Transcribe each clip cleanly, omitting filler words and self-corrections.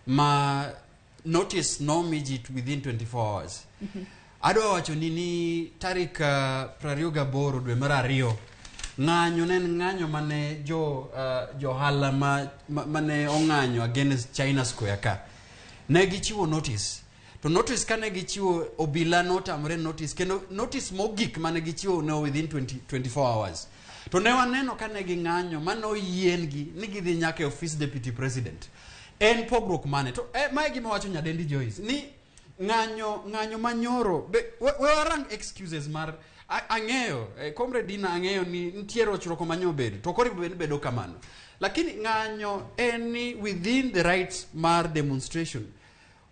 ma notice no mijit within 24 hours. Adwa wacho ni tarik 28 dwe mar ariyo ng'anyo nen ng'anyo mane jo hala mane ong'anyo against China Square ka ne gichiwo notice to notice kane gichiwo Obila notamre notice kendo notice mogik mane gichiwo no within 24 hours to ne waneno kane ging'anyo mano yiengi ni gidhi nyaka office deputy president en pogrok mane to mae gima wacho nyadendi Joyce ni ng'anyo manyoro we warang excuses mar ang'eyo comrade Dina ang'eyo ni ntiere ochruoko manyo bedo to kori bedo kamano lakini ng'anyo eni within the rights mar demonstration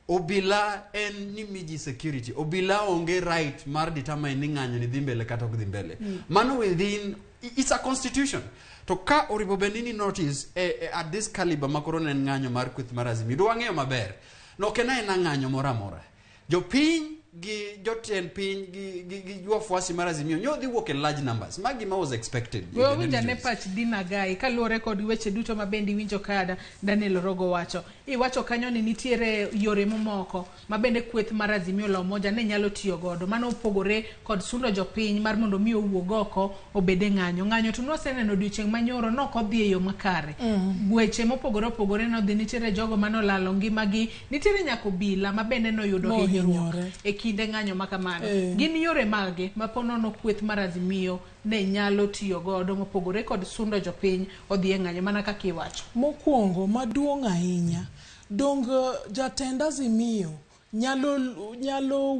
Obila en ni miji security Obila onge right mar determine ni ng'anyo ni dhi mbele kata ok dhi mbele mano within it's a constitution to ka oripo bendini notice at this caliber makoro nen ng'anyo mar kweth mar Azimio do ang'eyo maber no kena ena ng'anyo mora jo piny gi joten piny gi wafuasi mar Azimio nyo dhi wuok in large numbers magi ma was expected we winja ne pach Dina gai kaluore kod weche duto mabendi winjo kada Daniel Rogo wacho iwacho kanyo ni nitiere yore momoko mabende kweth mar Azimio la Umoja ne nyalo tiyo godo mano opogore kod sundo jopiny mar mondo mi owuog oko obede ng'anyo to noseneno odiochieng' manyoro nokodhi e yo makare weche mopogore no dhi nitiere jogo manolalo ngimagi nitiere nyako Obila mabende noyudo hinyruok e kinde ng'anyo makamano gin yore mage maponono kweth mar Azimio ne nyalo tiyo godo mopogore kod sundo jopiny odhi e ng'anyo mana kaka iwacho mokwongo maduong' ahinya dong jatend Azimio nyalo